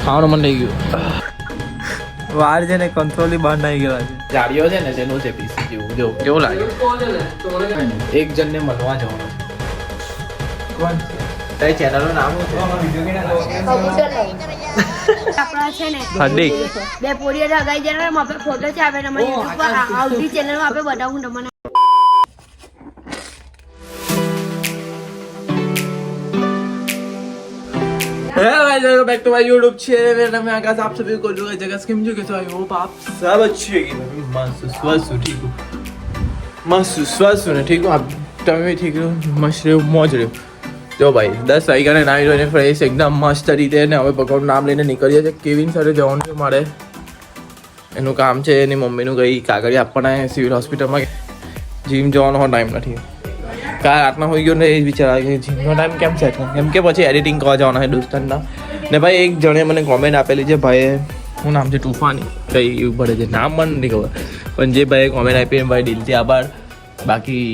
ખાવાનું મન થઈ ગયું. વાર છે ને કંટ્રોલી બહાર નહીં ગયેલા છે. જાડીઓ છે ને તેનું છે પીસી જેવું. જો કેવું લાગે. એક જણને મળવા જવાનું. કોણ છે? તારી ચેનલનું નામ શું છે? આપણા છે ને હાર્દિક. બે પોરીઓ લગાઈ જણા આપણે ફોટો છે આપણે તમારી YouTube પર આવતી ચેનલમાં આપણે બતાવું તમને. Welcome back to my YouTube channel में आकाश आप सभी को जो जगह स्कीम जो के तो आई होप आप सब अच्छे हैं मस्त स्वस्थ हो ठीक हो मस्त स्वस्थ हो ठीक हो आप તમે ठीक हो મસ્ત રહ્યો મોજ રહ્યો જો ભાઈ 10 વાગ્યાને નાઈ ધોઈને ફ્રેશ એકદમ મસ્ત રીતે ને હવે ભગવાનનું નામ લઈને નીકળીએ છીએ કેવિન સાથે જવાનું છે મારે એનું કામ છે એની મમ્મીનું કંઈ કાગળિયા આપવાના સિવિલ હોસ્પિટલમાં જીમ જવાનો ટાઈમ નથી કાલ રાતના હોઈ ગયો ને એ વિચાર કે જીમનો ટાઈમ કેમ સેટ કેમ કે પછી એડિટિંગ કરવા જવાના છે દોસ્તરના ને ભાઈ એક જણે મને કોમેન્ટ આપેલી છે ભાઈએ શું નામ છે તૂફાની કંઈ એવું ભરે છે નામ મને નથી ખબર પણ જે ભાઈએ કોમેન્ટ આપી એ ભાઈ દિલથી આભાર બાકી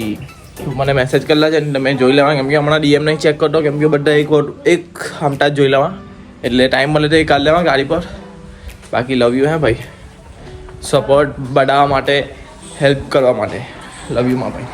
તું મને મેસેજ કરેલા છે ને મેં જોઈ લેવા કેમ કે હમણાં ડીએમ નહીં ચેક કરતો કેમ કે બધા એક હમણાં જ જોઈ લેવા એટલે ટાઈમ મળે તો એ કાઢ લેવા ગાડી પર બાકી લવ યુ હે ભાઈ સપોર્ટ બનાવવા માટે હેલ્પ કરવા માટે લવ યુમાં ભાઈ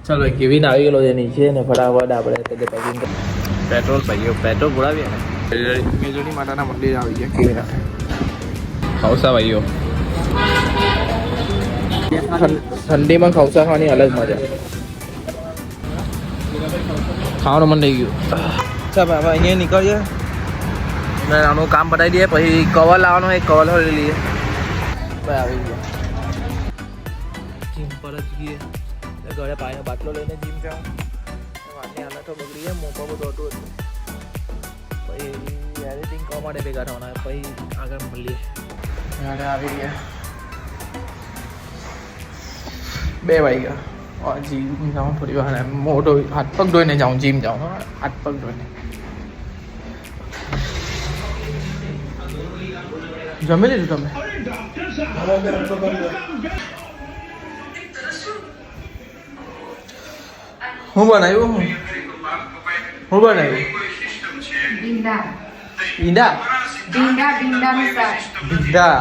ચાલો કેવીન આવી ગયેલો છે નીચે ને ફટાફટ આપણે પેકિંગ પેટ્રોલ પાઈએ પેટ્રોલ બોલાવીએ ને મેજોની માતાના મંદિર આવી ગયા કેવીન ખવસા ભાઈઓ ઠંડીમાં ખવસા ખાવાની અલગ મજા ખાવાનું મન થઈ ગયું અચ્છા ભાઈ હવે અહીંયા નીકળીએ ને આનું કામ પતાવી દઈએ પછી કવર લાવવાનું એક કવર લઈ લઈએ ભાઈ આવી ગયા જીમ પર જ ગઈએ ઘરે પાણીનો બાટલો લઈને જીમ જાઉં વાતની હાલતો બગડી જાય મોપા બધું હતું પછી એડિટિંગ કરવા માટે ભેગા થવાના પછી આગળ મળીએ ઘરે આવી ગયા 2 વાગ્યા જીમ જાઉં થોડી વાર મોટો હાથ પગ ધોઈને જાઉં જીમ જાઉં હાથ પગ ધોઈને જમી લીધું તમે હું બનાવ્યું હું બનાવ્યું ભીંડા ઈંડા ભીંડા ભીંડાનું શાક ભીંડા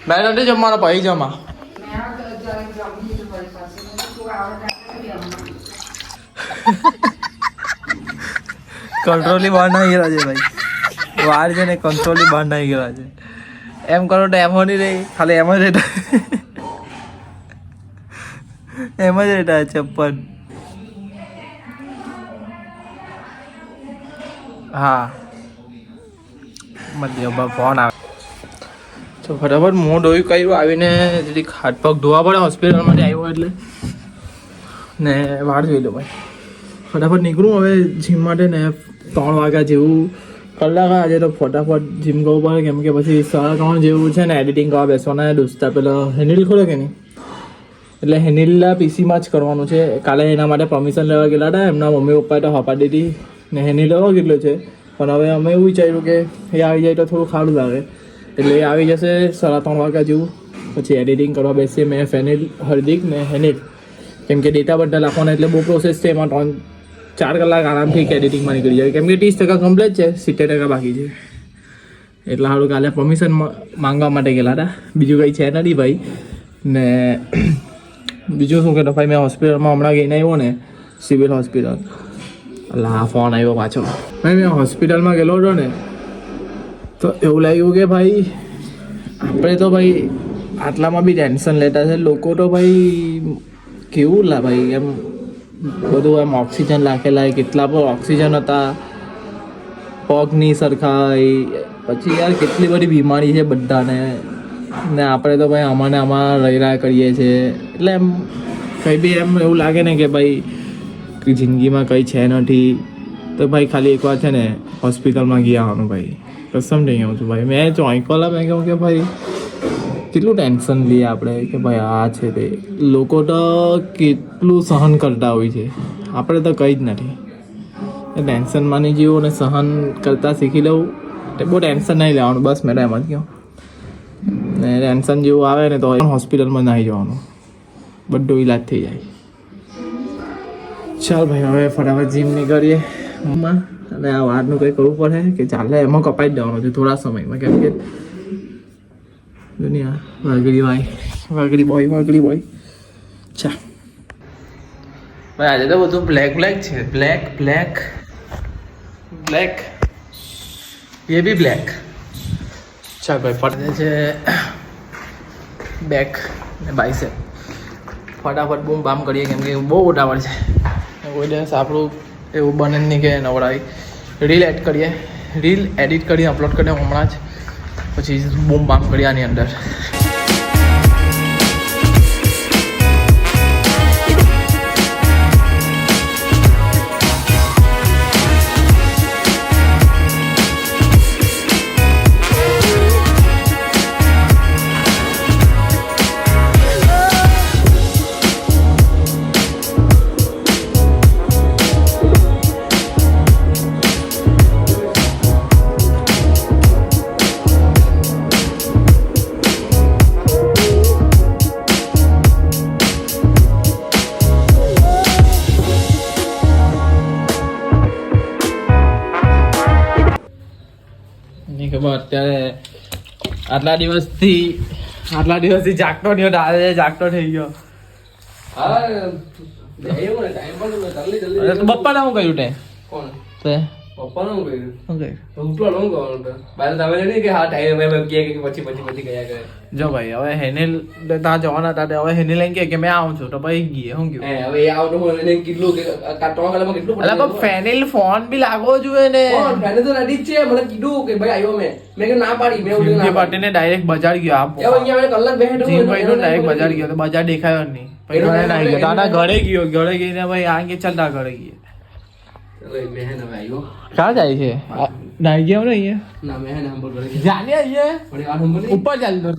મેં નથી જમવાનો પછી જમા કંટ્રોલી બહાર નહીં ગયેલા છે ભાઈ વાર છે ને કંટ્રોલી બહાર નહીં ગયેલા છે એમ કરો તો એમ નહીં રહી ખાલી એમ જ રહેતા એમ જ રહેતા ચપ્પલ હા મતલબ ફોન આવે તો ફટાફટ મોં ધોયું કર્યું આવીને જરીક હાથ પગ ધોવા પડે હોસ્પિટલમાંથી આવ્યો એટલે ને વાર જોઈ લો ભાઈ ફટાફટ નીકળું હવે જીમ માટે ને 3 વાગ્યા જેવું કલાક આજે તો ફટાફટ જીમ કરવું પડે કેમ કે પછી 3:30 જેવું છે ને એડિટિંગ કરવા બેસવાના દોસ્તા પેલો હેન્ડલ ખોલો કે નહીં એટલે હેનિલના પીસીમાં જ કરવાનું છે કાલે એના માટે પરમિશન લેવા ગયેલા હતા એમના મમ્મી પપ્પાએ તો હપાડી દીધી ને હેનિલ લેવા કેટલો છે પણ હવે અમે એવું વિચાર્યું કે એ આવી જાય તો થોડું સારું લાગે એટલે એ આવી જશે 3:30 વાગ્યા જેવું પછી એડિટિંગ કરવા બેસીએ મેં ફેનિલ હાર્દિક ને હેનિલ કેમ કે ડેટા બધા લખવાના એટલે બહુ પ્રોસેસ છે એમાં 3-4 કલાક આરામથી એડિટિંગમાં નીકળી જાય કેમ કે 30% કમ્પ્લીટ છે 70% બાકી છે એટલે સારું કાલે પરમિશન માંગવા માટે ગયેલા હતા બીજું કંઈ છે નથી ભાઈ ને બીજું શું કે ભાઈ મેં હોસ્પિટલમાં હમણાં ગઈને આવ્યો ને સિવિલ હોસ્પિટલ એટલે હા ફોન આવ્યો પાછો ભાઈ મેં હોસ્પિટલમાં ગયેલો હતો ને તો એવું લાગ્યું કે ભાઈ આપણે તો ભાઈ આટલામાં બી ટેન્શન લેતા છે લોકો તો ભાઈ કેવું લા ભાઈ એમ બધું એમ ઓક્સિજન રાખેલા કેટલા પર ઓક્સિજન હતા પગ નહીં સરખાય પછી યાર કેટલી બધી બીમારી છે બધાને ને આપણે તો ભાઈ આમાં રહ્યા કરીએ છીએ એટલે એમ કંઈ બી એમ એવું લાગે ને કે ભાઈ જિંદગીમાં કંઈ છે નથી તો ભાઈ ખાલી એકવાર છે ને હોસ્પિટલમાં ગયા આવવાનું ભાઈ કસમ થઈ ગયું છું ભાઈ મેં ચોંકોલા મેં કહું કે ભાઈ કેટલું ટેન્શન લઈએ આપણે કે ભાઈ આ છે તે લોકો તો કેટલું સહન કરતા હોય છે, આપણે તો કંઈ જ નથી. એ ટેન્શન માની જીવો ને સહન કરતાં શીખી લઉં તે બહુ ટેન્શન નહીં લેવાનું. બસ મેં એમ જ કહું ને ટેન્શન જેવું આવે ને તો હોસ્પિટલમાં નાહી જવાનું, બધો ઈલાજ થઈ જાય. ચાલ ભાઈ હવે ફટાફટ જીમ નીકળીએ અને આ વારનું કંઈ કરવું પડે કે ચાલે એમાં કપાઈ જ જવાનું છે થોડા સમયમાં, કેમ કે દુનિયા વાગડી બોય. ચા ભાઈ આજે તો બધું બ્લેક છે, બ્લેક એ બી બ્લેક. ચાલ ભાઈ પડે છે બેક ને બાયસેપ, ફટાફટ બૂમ બામ કરીએ કેમ કે બહુ ઉતાવળ છે. કોઈ દિવસ આપણું એવું બને જ નહીં કે નવડાવી રીલ એડિટ કરીએ અપલોડ કરીએ હમણાં જ, પછી બૂમ બામ કરીએ આની અંદર. અત્યારે આટલા દિવસથી જાગતો નહીં હતો, આજે જાગતો થઈ ગયો. પપ્પા ના હું કર્યું તે પપ્પાનું શું કર્યું? જો ભાઈ હવે હેનિલ ત્યાં જવાના હતા, હવે હેનિલ એમ કે મેં આવું છું તો ભાઈ ગયે શું કહ્યું ફેનિલ ફોન બી લાગવો જોઈએ ને. પાર્ટીને ડાયરેક્ટ બજાર ગયો, ડાયરેક્ટ બજાર ગયો, બજાર દેખાયો નહીં. ઘરે ગઈને ભાઈ આ કે ચાલ ઘરે ગયે. कहाँ जाए છે નાઈ ગયા ને અહીંયા જાને અહીંયા ઉપર ચાલ દો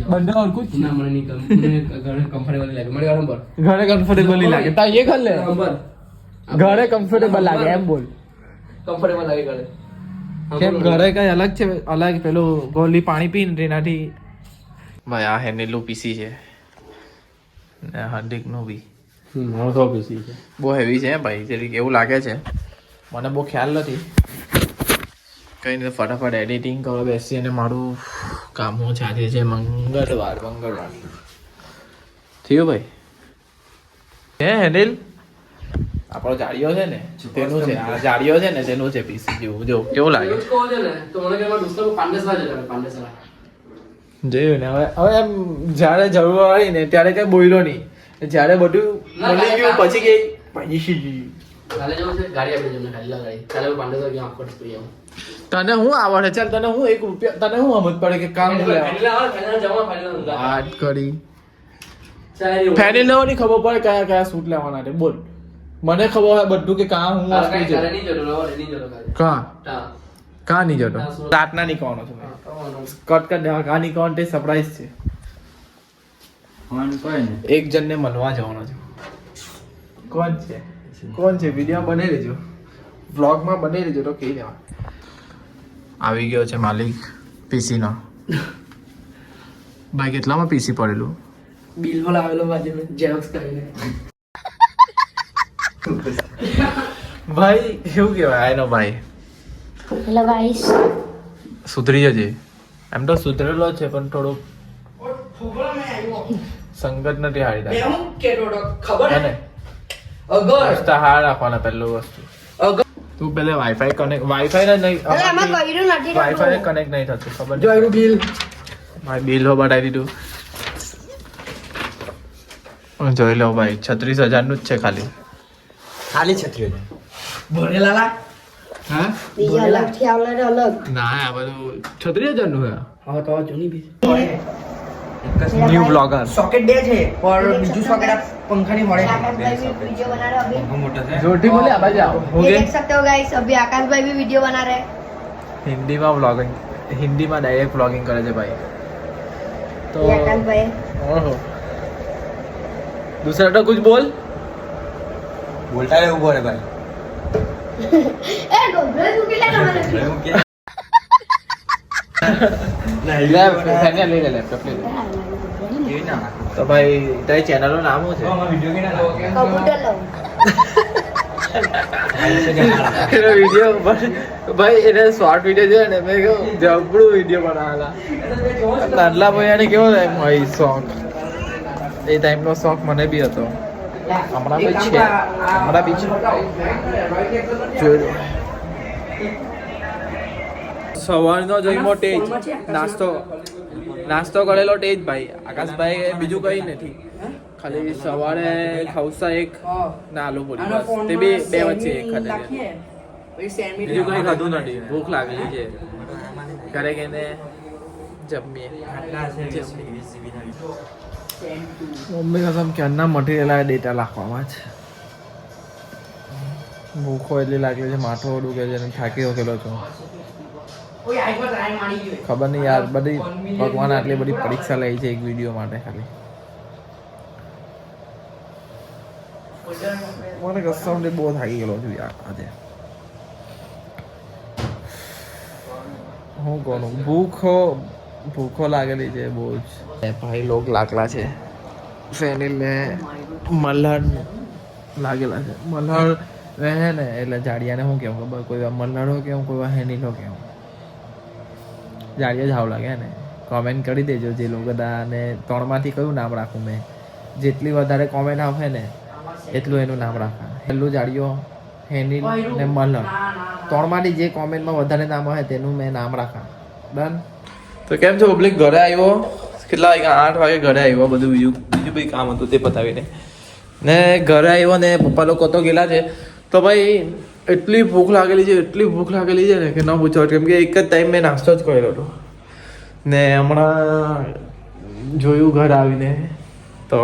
બંને और कुछ ना મને નહીં ઘરે કમ્ફર્ટેબલ લાગે, મને ઘરે કમ્ફર્ટેબલ લાગે તા ये कर ले ઘરે કમ્ફર્ટેબલ લાગે એમ બોલ, કમ્ફર્ટેબલ લાગે ઘરે. કેમ ઘરે કઈ અલગ છે, અલગ પેલું ગોલી પાણી પીને તેનાથી. ભાઈ આ હેનેલું પીસી છે ને હાર્દિક નું બી બહુ હેવી છે ભાઈ, જરીક એવું લાગે છે, મને બહુ ખ્યાલ નથી. કંઈ નહીં, ફટાફટ એડિટિંગ કરવા બેસી અને મારું કામ હું ચાલે છે. મંગળવાર થયું ભાઈ. હે હેન્ડલ આપણો જાળીઓ છે ને તેનું છે, આ જાળીઓ છે ને તેનું છે પીસી જેવું. જો કેવું લાગે જોયું ને. હવે એમ જ્યારે જરૂર આવી ને ત્યારે કઈ બોલ્યો નહીં, જ્યારે બધું બોલી ગયું પછી કે તને હું આવડે? ચાલ તને હું 1 રૂપિયા તને હું સમજ પડે કે કામ વાત કરી ફેનિલ લેવાની ખબર પડે કયા કયા સૂટ લેવાના છે. બોલ મને ખબર હોય બધું કે કાં હું કાં નહીં જતો રાતના નીકળવાનો છું કટ કટ કાં નીકળવાનો તે સરપ્રાઈઝ છે. એક જણને મળવા જવાનો છે. કોણ છે વિડીયો બનાવી લેજો, વ્લોગમાં બનાવી લેજો તો કહી દેવા. આવી ગયો છે માલિક પીસી નો. ભાઈ કેટલામાં પીસી પડેલું? બિલ પર આવેલો બાજુમાં ઝેરોક્સ કરીને. ભાઈ એવું કહેવાય આયનો ભાઈ. હેલો ગાઈસ, સુધરી જજે. એમ તો સુધરેલો છે પણ થોડું સંગત નથી હારી ખબર ને અગર હાર રાખવાના. પહેલું વસ્તુ તું પેલે વાઈફાઈ કનેક્ટ વાઈફાઈ કનેક્ટ નહીં થતું ખબર જો આવ્યું બિલ. ભાઈ બિલ હો બતાવી દીધું જોઈ લો ભાઈ. 36,000 નું જ છે ખાલી 36,000 ભણેલા. હા બીજા અલગ થી આવલે અલગ ના આ બધું 36,000 નું હે. હા તો જોની બી ન્યુ બ્લોગર સોકેટ 2 છે પર બીજું સોકેટ पंखा नहीं पड़े. वीडियो बना रहे अभी जोटी बोले अब जाओ हो गए. देख सकते हो गाइस, अभी आकाश भाई भी वीडियो बना रहे हैं. हिंदी में व्लॉगिंग, हिंदी में डायरेक्ट व्लॉगिंग करे છે ભાઈ. तो ये आकाश भाई ओहो दूसरा तो कुछ बोल બોલતા રહેવું પડે ભાઈ ए गोबरे तू किला कमाले ले फैनिया ले ले लैपटॉप ले એવી ના નાખો. तो भाई तेरे चैनल નું નામ શું આમાં વિડીયો કે ના નાખો? कबूतर लो છે એનો વિડિયો ભાઈ એને શોર્ટ વિડિયો છે ને મેં કહ્યું જબરું વિડિયો બનાવેલા નાનલા ભાઈને કેવો થાય ભાઈ શોખ એ ટાઈમનો શોખ મને બી હતો હમણાં બી છે હમણાં બી છે જોઈ લો સવારનો જઈમો ટેજ નાસ્તો કરેલો ટેજ ભાઈ આકાશભાઈ બીજું કંઈ નથી ખાલી સવારે ખવસા એક ને આલુ પૂરી બસ તે બી બે વચ્ચે એક ખાધેલી બીજું કંઈ ખાધું નથી ભૂખ લાગેલી છે ઘરે ગઈને જમીએ મમ્મી કસમ ક્યારના મટીરિયલ આ ડેટા લખવામાં છે ભૂખો એટલી લાગેલી છે માથો દુખે છે અને થાકી ગયેલો છું ખબર નહીં યાર બધી ભગવાન આટલી બધી પરીક્ષા લે છે એક વિડીયો માટે ખાલી મને કસમ બહુ થાકી ગયેલો છું યાર આજે હું કોણ ભૂખો લાગેલી છે બહુ જ ભાઈ લોક લાગલા છે ફેનિલ ને મલ્હાર લાગેલા છે મલ્હાર રહે ને એટલે જાડિયાને શું કેવું ખબર કોઈ વાર મલ્હાર હો કેવું કોઈ વાર હેનિલ હો કેવું જાડિયા જ હાવ લાગે ને કોમેન્ટ કરી દેજો જે લોકો ને 3 માંથી કયું નામ રાખું મેં જેટલી વધારે કોમેન્ટ આવે ને એટલું એનું નામ રાખા પહેલું જાડિયો હેનિલ ને મલ્હાર 3 માંથી જે કોમેન્ટમાં વધારે નામ આવે તેનું મેં નામ રાખા ડન તો કેમ છો પબ્લિક ઘરે આવ્યો કેટલા વાગ્યા 8 વાગે ઘરે આવ્યો બધું બીજું બી કામ હતું તે પતાવીને ને ઘરે આવ્યો ને પપ્પા લોકો તો ગયેલા છે તો ભાઈ એટલી ભૂખ લાગેલી છે ને કે ન પૂછો કેમ કે એક જ ટાઈમ મેં નાસ્તો જ કરેલો હતો ને હમણાં જોયું ઘર આવીને તો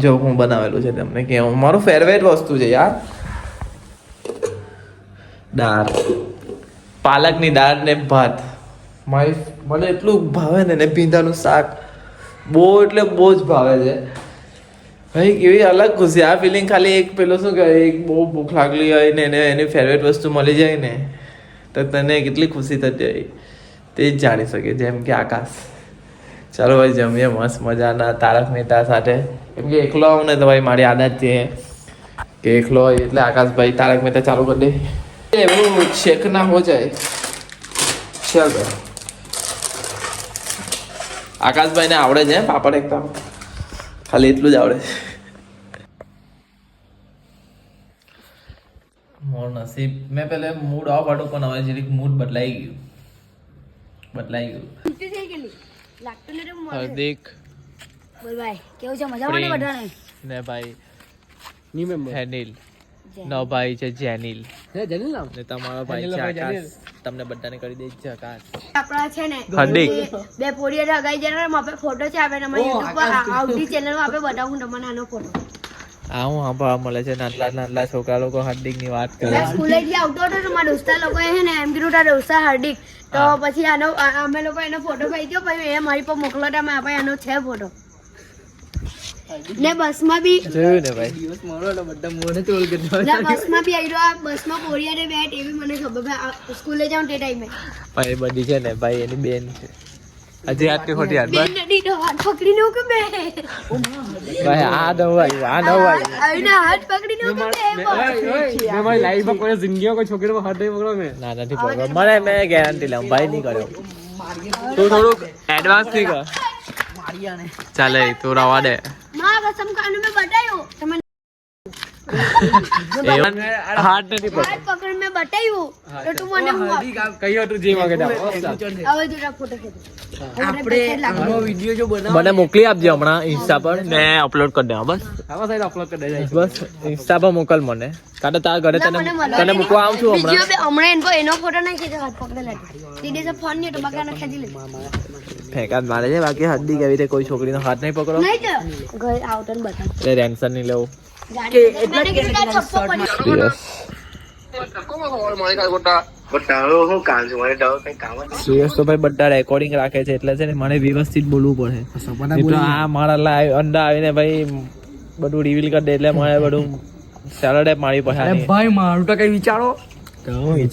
જો હું બનાવેલું છે તમને કે મારું ફેવરેટ વસ્તુ છે યાર દાળ પાલકની દાળ ને ભાત મને એટલું ભાવે ને ભીંડાનું શાક બહુ એટલે બહુ જ ભાવે છે ભાઈ કેવી અલગ ખુશી આ ફિલિંગ ખાલી એક પેલો શું કહેવાય એક બહુ ભૂખ લાગલી હોય ને એને એની ફેવરેટ વસ્તુ મળી જાય ને તો તને કેટલી ખુશી થતી હોય તે જ જાણી શકે જેમ કે આકાશ ચાલો ભાઈ જમીએ મસ્ત મજાના તારક મહેતા સાથે કેમ કે એકલો આવું ને તો ભાઈ મારી આદત છે કે એકલો હોય એટલે આકાશભાઈ તારક મહેતા ચાલુ કરી દે એવું શેક ના હો જાય ચાલ ભાઈ આકાશભાઈને આવડે છે પાપડ એકદમ ખાલી એટલું જ આવડે છે મોર નસીબ મેં પહેલે મૂડ ઓફ હતું પણ હવે જરીક મૂડ બદલાઈ ગયું લાગતું ને હાર્દિક બોલ ભાઈ કેવું છે મજામાં ને બધાને ને ભાઈ હેનિલ નો ભાઈ છે જેનિલ ને તમારો ભાઈ છે આકાશ તમને બધાને કરી દે છે આકાશ આપણા છે ને હાર્દિક બે પોડીએ લગાઈ જરા માપે ફોટો છે આપણે અમારી YouTube પર આવતી ચેનલ માં આપણે બતાવું તમને આનો ફોટો હું સાંભળવા મળે છે નાનલા છોકરા લોકો હાર્દિક ની વાત કરે સ્કૂલે થી આવતો હતો તો મારા દોસ્તા લોકો હે ને એમ કીધું તારા દોસ્તા હાર્દિક તો પછી આનો અમે લોકો એનો ફોટો પાડ્યો પછી એ મારી પર મોકલો તો અમે આપણે આનો છે ફોટો ને બસમાં બી જોયું ને ભાઈ બસમાં બી આવ્યો આ બસમાં પોરિયારે બેઠ એવી મને ખબર ભાઈ સ્કૂલે જાઉં તે ટાઈમે ભાઈ બધી છે ને ભાઈ એની બેન છે હજી આટલી ખોટી યાર બેન નડી તો હાથ પકડીને ઉકે બે ભાઈ આ નવાઈ આવીને હાથ પકડીને ઉકે બે मैं भाई लाइफ में कोई जिंदगी को छोकरे को हाथ नहीं पकड़ो मैं ના નથી પકડો મને મેં ગેરંટી લઉં ભાઈ નહીં કર્યો તું થોડુંક એડવાન્સ થી કર ચાલે તું રવા દે માં કસમ ખાને મેં બતાવ્યું તમે હાથ નથી પકડો હાથ પકડ મેં બતાવ્યું તો તું મને હું कही हो तू जी मांगे હવે જોરા ફોટો ખેંચ આપણે वीडियो जो बना મને મોકલી આપજે હમણાં ઇન્સ્ટા પર ને અપલોડ કરી દેવા બસ हमारा साइड अपलोड कर दे બસ ઇન્સ્ટા પર મોકલ મને કાં તો તારા ઘરે તને મૂકવા આવું છું હમણાં હમણાં એનો ફોટો નહીં ખેંચો હાથ પકડેલા તે દિવસે ફોન નહીં તો બગાને ખેંચી લે ફેંકા જ મારે છે બાકી હદ્દી કેવી રીતે કોઈ છોકરીનો હાથ નહીં પકડો નહીં તો ઘરે આવતો ને બતા એટલે ટેન્શન નહીં લેવું એટલે યસ સુયસ તો ભાઈ બધા રેકોર્ડિંગ રાખે છે એટલે છે ને મને વ્યવસ્થિત બોલવું પડે. નહીં તો આ મારા લાઈવ અંડા આવીને ભાઈ બધું રિવીલ કરી દે એટલે મારે બધું સેલડ મારી પડે. ભાઈ મારું તો કઈ વિચારો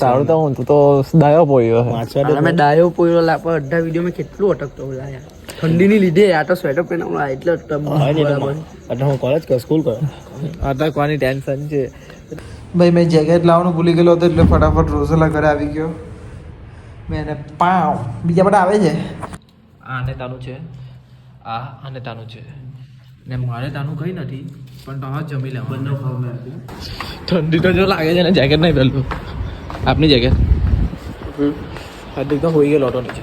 તારું તો હું તું તો ડાયો પોયો અમે ડાયો પોયો લાપા અડધા વિડીયોમાં કેટલું અટકતો હોય યાર. ઠંડીની લીધે આ તો સ્વેટર પહેરવાનું એટલે એટલે હું કોલેજ કર સ્કૂલ કર અટકવાની ટેન્શન છે. ભાઈ મેં જેકેટ લાવવાનું ભૂલી ગયેલો હતો એટલે ફટાફટ રોઝેલા ઘરે આવી ગયો. મેં એને પાવ બીજા બધા આવે છે. આ અને તાનું છે, આ અને તાનું છે ને મારે તાનું કંઈ નથી પણ તો જમી લેવાનું. ઠંડી તો જો લાગે છે ને જેકેટ નહીં પહેરતું. આપની જેકેટ હાર્દિક તો હોઈ ગયેલો હતો નીચે.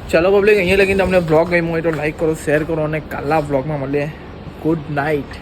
ચલો પબ્લિક, અહીંયા લગીને તમને બ્લોગ ગમ્યો હોય તો લાઈક કરો, શેર કરો અને કાલના બ્લોગમાં મળીએ. Good night.